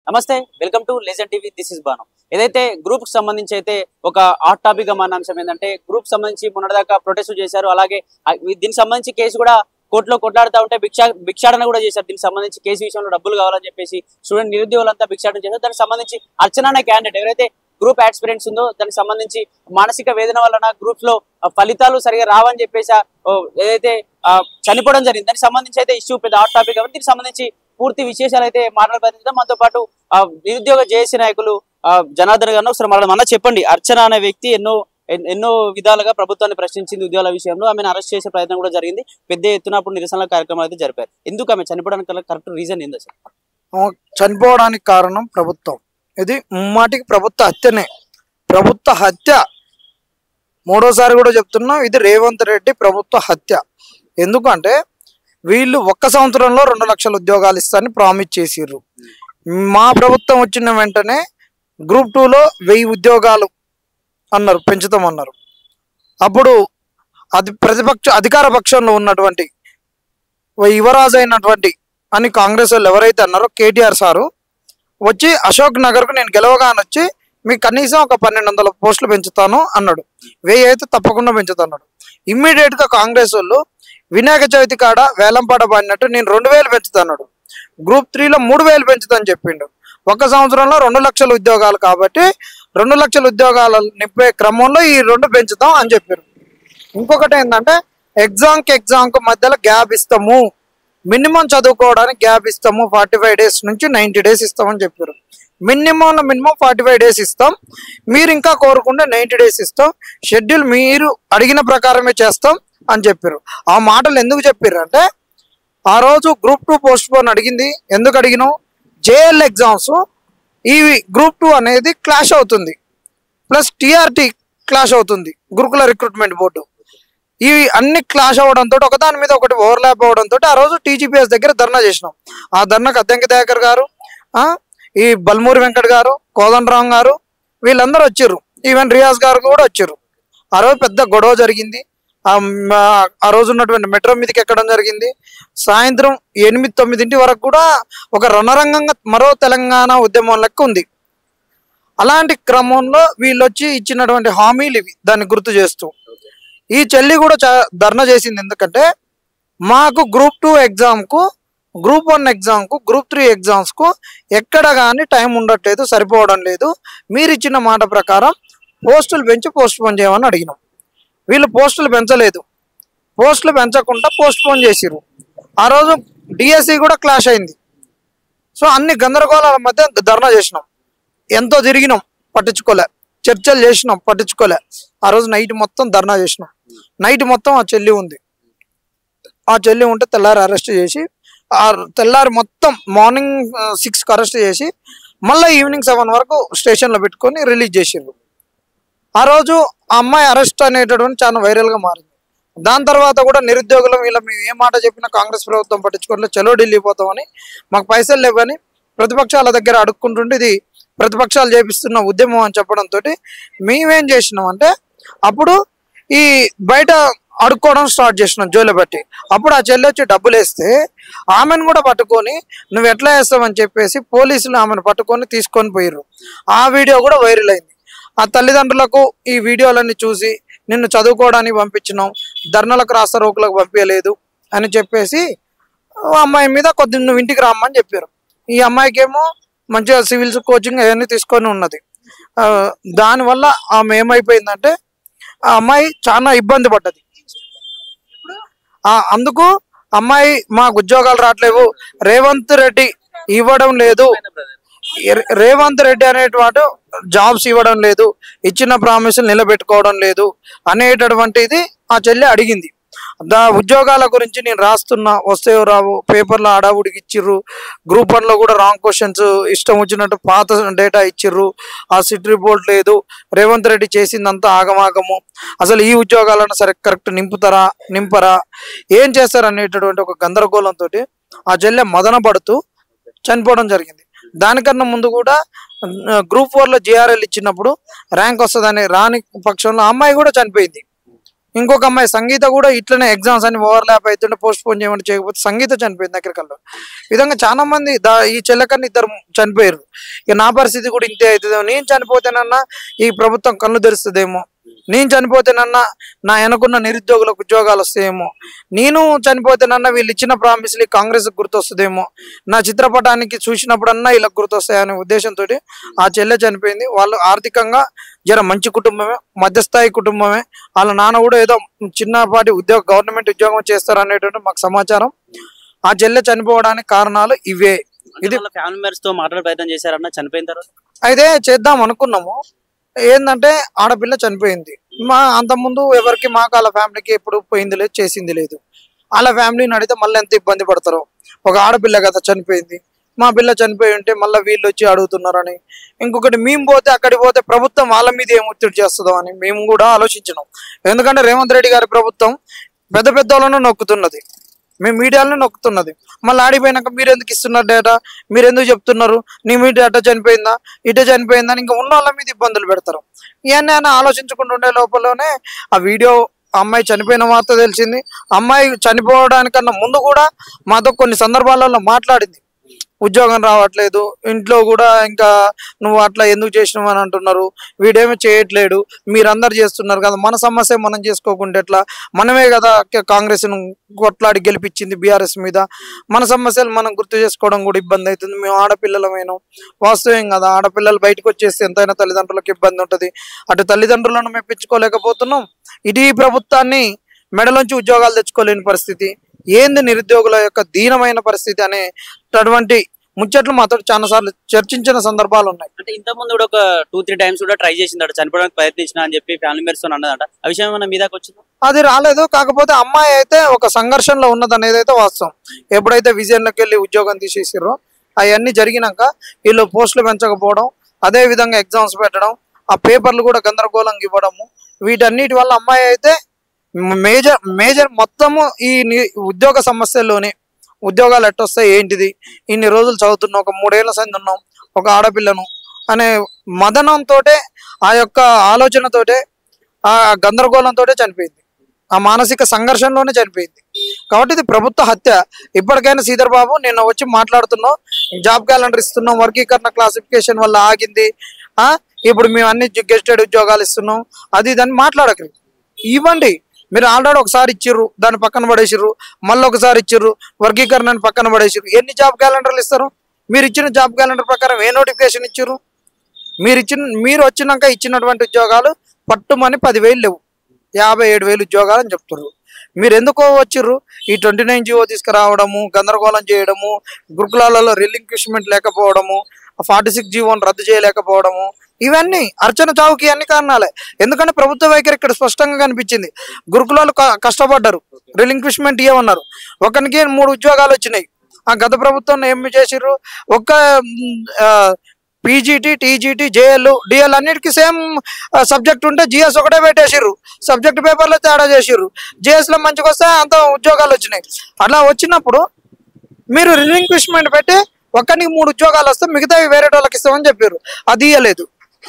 నమస్తే, welcome to legend TV. This is Banu. ఏదైతే group కి సంబంధించి అయితే ఒక హాట్ టాపిక్ గా మారిన అంశం ఏంటంటే, గ్రూప్ సంబంధించి మొన్నటిదాకా ప్రొటెస్ట్ చేశారు. అలాగే దీనికి సంబంధించి కేసు కూడా కోర్టులో కొట్లాడుతూ ఉంటే భిక్షాటన కూడా చేశారు. దీనికి సంబంధించి కేసు విషయంలో డబ్బులు కావాలని చెప్పేసి స్టూడెంట్ నిరుద్యోగులంతా భిక్షాటన చేశారు. దానికి సంబంధించి అర్చన అనే క్యాండిడేట్ ఎవరైతే గ్రూప్ ఎక్స్పీరియన్స్ ఉందో దానికి సంబంధించి మానసిక వేదన వలన గ్రూప్స్ లో ఫలితాలు సరిగా రావని చెప్పేసి ఏదైతే చనిపోవడం జరిగింది. దానికి సంబంధించి అయితే ఇష్యూ పెద్ద హాట్ టాపిక్ కాబట్టి దీనికి సంబంధించి పూర్తి విశేషాలు అయితే మాట్లాడబోతున్నాం. మనతో పాటు నిరుద్యోగ జేఏసీ నాయకులు జనార్దన్ గారు ఒకసారి మన చెప్పండి. అర్చన అనే వ్యక్తి ఎన్నో విధాలుగా ప్రభుత్వాన్ని ప్రశ్నించింది ఉద్యోగాల విషయంలో. ఆమెను అరెస్ట్ చేసే ప్రయత్నం కూడా జరిగింది. పెద్ద ఎత్తున అప్పుడు నిరసనల కార్యక్రమాలు అయితే జరిపారు. ఎందుకు ఆమె చనిపోవడానికి కరెక్ట్ రీజన్ ఏంది అసలు? చనిపోవడానికి కారణం ప్రభుత్వం. ఇది ముమ్మాటికి ప్రభుత్వ హత్యనే. ప్రభుత్వ హత్య మూడోసారి కూడా చెప్తున్నాం, ఇది రేవంత్ రెడ్డి ప్రభుత్వ హత్య. ఎందుకంటే వీళ్ళు 1 సంవత్సరంలో 2 లక్షల ఉద్యోగాలు ఇస్తారని ప్రామిస్ చేసిర్రు. మా ప్రభుత్వం వచ్చిన వెంటనే గ్రూప్ 2లో 1000 ఉద్యోగాలు అన్నారు, పెంచుతామన్నారు. అప్పుడు అది అధికార పక్షంలో ఉన్నటువంటి యువరాజు అయినటువంటి అని కాంగ్రెస్ వాళ్ళు ఎవరైతే అన్నారో కేటీఆర్ సారు వచ్చి అశోక్ నగర్కు నేను గెలవగానే వచ్చి మీకు కనీసం ఒక 1200 పోస్టులు పెంచుతాను అన్నాడు. 1000 అయితే తప్పకుండా పెంచుతాడు. ఇమ్మీడియట్గా కాంగ్రెస్ వాళ్ళు వినాయక చవితి కాడ వేలంపాట పాడినట్టు నేను 2000 పెంచుతాడు. గ్రూప్ 3లో 3000 పెంచుతాను చెప్పిండు. 1 సంవత్సరంలో 2 లక్షల ఉద్యోగాలు కాబట్టి 2 లక్షల ఉద్యోగాలు నింపే క్రమంలో ఈ 2 పెంచుతాం అని చెప్పారు. ఇంకొకటి ఏంటంటే ఎగ్జామ్కి మధ్యలో గ్యాప్ ఇస్తాము, మినిమం చదువుకోవడానికి గ్యాప్ ఇస్తాము, 45 డేస్ నుంచి 90 డేస్ ఇస్తామని చెప్పారు. మినిమం 45 డేస్ ఇస్తాం, మీరు ఇంకా కోరుకుంటే 90 డేస్ ఇస్తాం, షెడ్యూల్ మీరు అడిగిన ప్రకారమే చేస్తాం అని చెప్పారు. ఆ మాటలు ఎందుకు చెప్పారు అంటే, ఆ రోజు గ్రూప్ 2 పోస్ట్ పోన్ అడిగింది. ఎందుకు అడిగినాం? జేఎల్ ఎగ్జామ్స్ ఈ గ్రూప్ 2 అనేది క్లాష్ అవుతుంది, ప్లస్ టీఆర్టీ క్లాష్ అవుతుంది, గురుకుల రిక్రూట్మెంట్ బోర్డు. ఇవి అన్ని క్లాష్ అవ్వడంతో ఒకదాని మీద ఒకటి ఓవర్లాప్ అవ్వడంతో ఆ రోజు టీజీపీఎస్ దగ్గర ధర్నా చేసినాం. ఆ ధర్నాకు అద్దంకి దయాకర్ గారు, ఈ బల్మూరి వెంకట్ గారు, కోదండరామ్ గారు వీళ్ళందరూ వచ్చారు. ఈవెన్ రియాజ్ గారు కూడా వచ్చారు. ఆ రోజు పెద్ద గొడవ జరిగింది. ఆ రోజు ఉన్నటువంటి మెట్రో మీదకి ఎక్కడం జరిగింది. సాయంత్రం 8-9 వరకు కూడా ఒక రణరంగంగా మరో తెలంగాణ ఉద్యమం లెక్క ఉంది. అలాంటి క్రమంలో వీళ్ళు వచ్చి ఇచ్చినటువంటి హామీలు ఇవి దాన్ని గుర్తు చేస్తూ ఈ చెల్లి కూడా ధర్నా చేసింది. ఎందుకంటే మాకు గ్రూప్ 2 ఎగ్జామ్కు, గ్రూప్ 1 ఎగ్జామ్కు, గ్రూప్ 3 ఎగ్జామ్స్కు ఎక్కడ కానీ టైం ఉండట్లేదు, సరిపోవడం లేదు. మీరు ఇచ్చిన మాట ప్రకారం పోస్టులు పెంచి పోస్ట్ పోన్ చేయమని అడిగినాం. వీళ్ళు పోస్టులు పెంచలేదు, పోస్టులు పెంచకుండా పోస్ట్ పోన్ చేసిర్రు. ఆ రోజు డిఎస్సి కూడా క్లాష్ అయింది. సో అన్ని గందరగోళాల మధ్య ధర్నా చేసినాం. ఎంతో తిరిగినాం, పట్టించుకోలే. చర్చలు చేసినాం, పట్టించుకోలే. ఆ రోజు నైట్ మొత్తం ధర్నా చేసినాం. నైట్ మొత్తం ఆ చెల్లి ఉంది. ఆ చెల్లి ఉంటే తెల్లారి అరెస్ట్ చేసి, ఆ తెల్లారి మొత్తం మార్నింగ్ 6కి అరెస్ట్ చేసి మళ్ళీ ఈవినింగ్ 7 వరకు స్టేషన్లో పెట్టుకొని రిలీజ్ చేసిర్రు. ఆ రోజు ఆ అమ్మాయి అరెస్ట్ అనేటటువంటి చాలా వైరల్గా మారింది. దాని తర్వాత కూడా నిరుద్యోగులం వీళ్ళ మేము ఏ మాట చెప్పినా కాంగ్రెస్ ప్రభుత్వం పట్టించుకోవట్లేదు, చలో ఢిల్లీ పోతామని, మాకు పైసలు లేవని ప్రతిపక్షాల దగ్గర అడుక్కుంటుంటే ఇది ప్రతిపక్షాలు చేపిస్తున్న ఉద్యమం అని చెప్పడంతో మేమేం చేసినాం అంటే, అప్పుడు ఈ బయట అడుక్కోవడం స్టార్ట్ చేసినాం జోలు బట్టి. అప్పుడు ఆ చెల్లి వచ్చి డబ్బులు వేస్తే ఆమెను కూడా పట్టుకొని నువ్వు ఎట్లా వేస్తావని చెప్పేసి పోలీసులు ఆమెను పట్టుకొని తీసుకొని పోయారు. ఆ వీడియో కూడా వైరల్ అయింది. ఆ తల్లిదండ్రులకు ఈ వీడియోలన్నీ చూసి నిన్ను చదువుకోవడానికి పంపించినాం, ధర్నాలకు రాస్తా రోకులకు పంపించలేదు అని చెప్పేసి అమ్మాయి మీద కొద్ది నువ్వు ఇంటికి రమ్మని చెప్పారు. ఈ అమ్మాయికి ఏమో మంచిగా సివిల్స్ కోచింగ్ అవన్నీ తీసుకొని ఉన్నది. దానివల్ల ఆమె ఏమైపోయిందంటే ఆ అమ్మాయి చాలా ఇబ్బంది పడ్డది. అందుకు అమ్మాయి మాకు ఉద్యోగాలు రావట్లేవు, రేవంత్ రెడ్డి ఇవ్వడం లేదు, రేవంత్ రెడ్డి అనేటువంటి జాబ్స్ ఇవ్వడం లేదు, ఇచ్చిన ప్రామిసులు నిలబెట్టుకోవడం లేదు అనేటటువంటిది ఆ చెల్లి అడిగింది. ఉద్యోగాల గురించి నేను రాస్తున్నా, వస్తేవో రావు, పేపర్లో అడావుడికి ఇచ్చిర్రు, గ్రూప్ 1లో కూడా రాంగ్ క్వశ్చన్స్ ఇష్టం వచ్చినట్టు పాత డేటా ఇచ్చిర్రు, ఆ సిట్ రిపోర్ట్ లేదు, రేవంత్ రెడ్డి చేసిందంతా ఆగమాగము, అసలు ఈ ఉద్యోగాలను సరే కరెక్ట్ నింపరా, ఏం చేస్తారు అనేటటువంటి ఒక గందరగోళంతో ఆ చెల్లె మదన పడుతూ చనిపోవడం జరిగింది. దానికన్నా ముందు కూడా గ్రూప్ 4లో జిఆర్ఎల్ ఇచ్చినప్పుడు ర్యాంక్ వస్తుందని రాని పక్షంలో అమ్మాయి కూడా చనిపోయింది. ఇంకొక అమ్మాయి సంగీత కూడా ఇట్లనే ఎగ్జామ్స్ అని ఓవర్లాప్ అవుతుంటే పోస్ట్ పోన్ చేయమని చేయకపోతే సంగీత చనిపోయింది దగ్గరికల్లో. ఈ విధంగా చాలా మంది ఈ చెల్లెకన్నా ఇద్దరు చనిపోయారు. ఇక నా పరిస్థితి కూడా ఇంతే అవుతుందేమో, నేను చనిపోతేనన్నా ఈ ప్రభుత్వం కళ్ళు తెరుస్తుందేమో, నేను చనిపోతేనన్నా నా వెనకున్న నిరుద్యోగులకు ఉద్యోగాలు వస్తాయేమో, నేను చనిపోతేనన్నా వీళ్ళు ఇచ్చిన ప్రామిస్లు కాంగ్రెస్కి గుర్తొస్తుందేమో, నా చిత్రపటానికి చూసినప్పుడన్నా వీళ్ళకి గుర్తొస్తాయనే ఉద్దేశంతో ఆ చెల్లె చనిపోయింది. వాళ్ళు ఆర్థికంగా జర మంచి కుటుంబమే, మధ్యస్థాయి కుటుంబమే. వాళ్ళ నాన్న కూడా ఏదో చిన్నపాటి గవర్నమెంట్ ఉద్యోగం చేస్తారు అనేటువంటి మాకు సమాచారం. ఆ చెల్లె చనిపోవడానికి కారణాలు ఇవే. ఇది ఫ్యామిలీ మెంబర్స్ తో మాట్లాడే ప్రయత్నం చేశారన్న చనిపోయిన తర్వాత అయితే చేద్దాం అనుకున్నాము. ఏంటంటే ఆడపిల్ల చనిపోయింది. అంతకుముందు ఎవరికి మాకు వాళ్ళ ఫ్యామిలీకి ఎప్పుడు పోయింది లేదు, చేసింది లేదు. వాళ్ళ ఫ్యామిలీని అడిగితే మళ్ళీ ఎంత ఇబ్బంది పడతారో. ఒక ఆడపిల్ల కదా చనిపోయింది, మా పిల్ల చనిపోయి ఉంటే మళ్ళీ వీళ్ళు వచ్చి అడుగుతున్నారని. ఇంకొకటి మేము పోతే అక్కడికి పోతే ప్రభుత్వం వాళ్ళ మీద ఏం ఒత్తిడి చేస్తుందో అని మేము కూడా ఆలోచించినాం. ఎందుకంటే రేవంత్ రెడ్డి గారి ప్రభుత్వం పెద్ద పెద్ద వాళ్ళను నొక్కుతున్నది, మేము మీడియాలను నొక్కుతున్నది. మళ్ళీ ఆడిపోయినాక మీరు ఎందుకు ఇస్తున్నారు డేటా, మీరు ఎందుకు చెప్తున్నారు, నీ మీడియా అట్ట చనిపోయిందా ఇట చనిపోయిందా అని ఇంకా ఉన్న వాళ్ళ మీద ఇబ్బందులు పెడతారు. ఇవన్నీ ఆయన ఆలోచించుకుంటూ ఉండే లోపలనే ఆ వీడియో అమ్మాయి చనిపోయిన వార్త తెలిసింది. అమ్మాయి చనిపోవడానికన్నా ముందు కూడా మాతో కొన్ని సందర్భాలలో మాట్లాడింది. ఉద్యోగం రావట్లేదు, ఇంట్లో కూడా ఇంకా నువ్వు అట్లా ఎందుకు చేసినావు అని అంటున్నారు, వీడేమో చేయట్లేడు, మీరందరు చేస్తున్నారు కదా, మన సమస్య మనం చేసుకోకుండా ఎట్లా, మనమే కదా కాంగ్రెస్ను కొట్లాడి గెలిపించింది బీఆర్ఎస్ మీద, మన సమస్యలు మనం గుర్తు చేసుకోవడం కూడా ఇబ్బంది అవుతుంది, మేము ఆడపిల్లలమైన వాస్తవం కదా, ఆడపిల్లలు బయటకు వచ్చేస్తే ఎంతైనా తల్లిదండ్రులకు ఇబ్బంది ఉంటుంది. అటు తల్లిదండ్రులను మెప్పించుకోలేకపోతున్నాం, ఇటు ఈ ప్రభుత్వాన్ని మెడలోంచి ఉద్యోగాలు తెచ్చుకోలేని పరిస్థితి. ఏంది నిరుద్యోగుల యొక్క దీనమైన పరిస్థితి అనేటటువంటి ముచ్చట్లు మాతో చాలా సార్లు చర్చించిన సందర్భాలు ఉన్నాయి. అంటే ఇంత ముందు కూడా ఒక 2-3 టైమ్స్ కూడా ట్రై చేసిందట, చనిపోవడానికి ప్రయత్నించిన అని చెప్పి ఫ్యామిలీ మెంబర్స్ అన్నదట. ఆ విషయం ఏమైనా మీ దాకా వచ్చిందా? అది రాలేదు. కాకపోతే అమ్మాయి అయితే ఒక సంఘర్షణలో ఉన్నది అనేది అయితే వాస్తవం. ఎప్పుడైతే విజయన్లోకి వెళ్ళి ఉద్యోగం తీసేసారో అవన్నీ జరిగినాక వీళ్ళు పోస్టులు పెంచకపోవడం, అదే విధంగా ఎగ్జామ్స్ పెట్టడం, ఆ పేపర్లు కూడా గందరగోళంగా ఇవ్వడము, వీటన్నిటి వల్ల అమ్మాయి అయితే మేజర్ మొత్తము ఈ ఉద్యోగ సమస్యల్లోనే ఉద్యోగాలు ఎట్టొస్తాయి ఏంటిది, ఇన్ని రోజులు చదువుతున్నాం, ఒక 3 ఏళ్ల సంది ఉన్నాం, ఒక ఆడపిల్లను అనే మదనంతో, ఆ యొక్క ఆలోచనతోటే, ఆ గందరగోళంతో చనిపోయింది, ఆ మానసిక సంఘర్షణలోనే చనిపోయింది. కాబట్టి ఇది ప్రభుత్వ హత్య. ఇప్పటికైనా శ్రీధర్ బాబు నిన్న వచ్చి మాట్లాడుతున్నాం, జాబ్ క్యాలెండర్ ఇస్తున్నాం, వర్గీకరణ క్లాసిఫికేషన్ వల్ల ఆగింది, ఇప్పుడు మేము అన్ని గెస్టెడ్ ఉద్యోగాలు ఇస్తున్నాం, అది దాన్ని మాట్లాడకరు. ఇవ్వండి, మీరు ఆల్రెడీ ఒకసారి ఇచ్చిర్రు, దాన్ని పక్కన పడేసిర్రు, మళ్ళీ ఒకసారి ఇచ్చిర్రు, వర్గీకరణని పక్కన పడేసిర్రు. ఎన్ని జాబ్ క్యాలెండర్లు ఇస్తారు? మీరు ఇచ్చిన జాబ్ క్యాలెండర్ ప్రకారం ఏ నోటిఫికేషన్ ఇచ్చిర్రు? మీరు వచ్చినాక ఇచ్చినటువంటి ఉద్యోగాలు పట్టుమని 10,000 లేవు, 57,000 ఉద్యోగాలు అని చెప్తున్నారు. మీరు ఎందుకో వచ్చిర్రు? ఈ 29 జీవో తీసుకురావడము, గందరగోళం చేయడము, గురుకులాలలో రిలింక్విష్మెంట్ లేకపోవడము, 46 జీవోను రద్దు చేయలేకపోవడము, ఇవన్నీ అర్చన చావుకి అన్ని కారణాలే. ఎందుకంటే ప్రభుత్వ వైఖరి ఇక్కడ స్పష్టంగా కనిపించింది. గురుకులాలు కష్టపడ్డారు, రిలింక్విష్మెంట్ ఇవ్వమన్నారు, ఒకరికి 3 ఉద్యోగాలు వచ్చినాయి. ఆ గత ప్రభుత్వం ఏం చేసిర్రు? ఒక్క పీజీటీ, టీజీటీ, జేఎల్, డిఎల్ అన్నిటికీ సేమ్ సబ్జెక్ట్ ఉంటే జిఎస్ ఒకటే పెట్టేసిర్రు, సబ్జెక్ట్ పేపర్లో తేడా చేసిర్రు, జిఎస్లో మంచిగా వస్తే అంత ఉద్యోగాలు వచ్చినాయి. అట్లా వచ్చినప్పుడు మీరు రిలింక్విష్మెంట్ పెట్టి ఒక్కరికి 3 ఉద్యోగాలు వస్తే మిగతావి వేరే వాళ్ళకి ఇస్తామని చెప్పారు, అది ఇవ్వలేదు.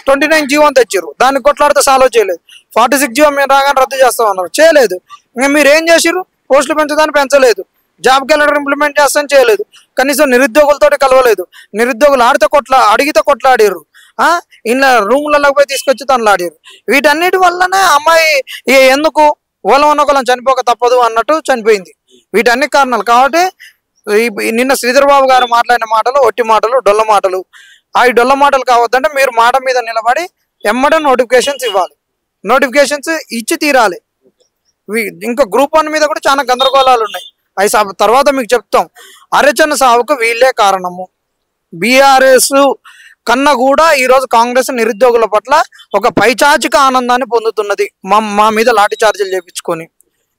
29 జీవో తెచ్చారు, దాన్ని కొట్లాడితే సాల్వ్ చేయలేదు. 46 జీవో మేము రాగానే రద్దు చేస్తామన్నారు, చేయలేదు. ఇంకా మీరు ఏం చేసిర్రు? పోస్టులు పెంచడానికి పెంచలేదు, జాబ్ క్యాలెండర్ ఇంప్లిమెంట్ చేస్తాను చేయలేదు, కనీసం నిరుద్యోగులతో కలవలేదు. నిరుద్యోగులు అడిగితే కొట్లాడారు, ఇలా రూమ్లలో పోయి తీసుకొచ్చి తనలాడారు. వీటన్నిటి వల్లనే అమ్మాయి ఎందుకు ఒకళ్ళం చనిపోక తప్పదు అన్నట్టు చనిపోయింది. వీటన్ని కారణాలు. కాబట్టి నిన్న శ్రీధర్ బాబు గారు మాట్లాడిన మాటలు ఒట్టి మాటలు, డొల్ల మాటలు. ఆ డొల్ల మాటలు కావద్దంటే మీరు మాట మీద నిలబడి ఎమ్మడే నోటిఫికేషన్స్ ఇవ్వాలి, నోటిఫికేషన్స్ ఇచ్చి తీరాలి. ఇంకా గ్రూప్ 1 మీద కూడా చాలా గందరగోళాలు ఉన్నాయి, అవి తర్వాత మీకు చెప్తాం. అరచన సావుకు వీళ్ళే కారణము. బీఆర్ఎస్ కన్నా కూడా ఈరోజు కాంగ్రెస్ నిరుద్యోగుల పట్ల ఒక పైచాచిక ఆనందాన్ని పొందుతున్నది. మా మీద లాఠీ చార్జీలు చేయించుకొని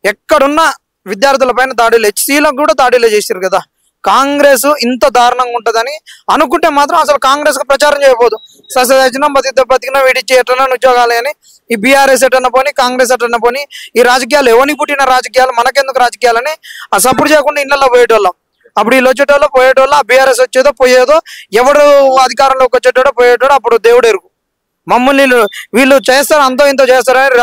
ఎక్కడున్న విద్యార్థుల పైన దాడులు, హెచ్సీలకు కూడా దాడులు చేశారు కదా. కాంగ్రెస్ ఇంత దారుణంగా ఉంటుందని అనుకుంటే మాత్రం అసలు కాంగ్రెస్ కు ప్రచారం చేయబోదు. ససచ్చినా బతికినా వీడిచ్చి ఎట్లన్నా ఉద్యోగాలు అని ఈ బీఆర్ఎస్ ఎటన్నా పోని, కాంగ్రెస్ ఎటన్నా పోని, ఈ రాజకీయాలు ఎవరికి పుట్టిన రాజకీయాలు, మనకెందుకు రాజకీయాలని ఆ సపోర్ట్ చేయకుండా ఇళ్లలో పోయేటోళ్ళం. అప్పుడు వీళ్ళు వచ్చేటోళ్ళు పోయేటోళ్ళు, ఆ బీఆర్ఎస్ వచ్చేదో పోయేదో, ఎవడు అధికారంలోకి వచ్చేటోడో పోయేటోడో అప్పుడు దేవుడు ఎరుగు. మమ్మల్ని వీళ్ళు చేస్తారు, అంతో ఇంతో చేస్తారని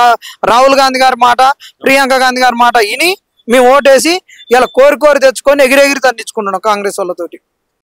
రాహుల్ గాంధీ గారి మాట, ప్రియాంక గాంధీ గారి మాట విని మేము ఓటేసి ఇలా కోరి తెచ్చుకొని ఎగిరెగిరి తన్నించుకుంటున్నాం కాంగ్రెస్ వాళ్ళతోటి.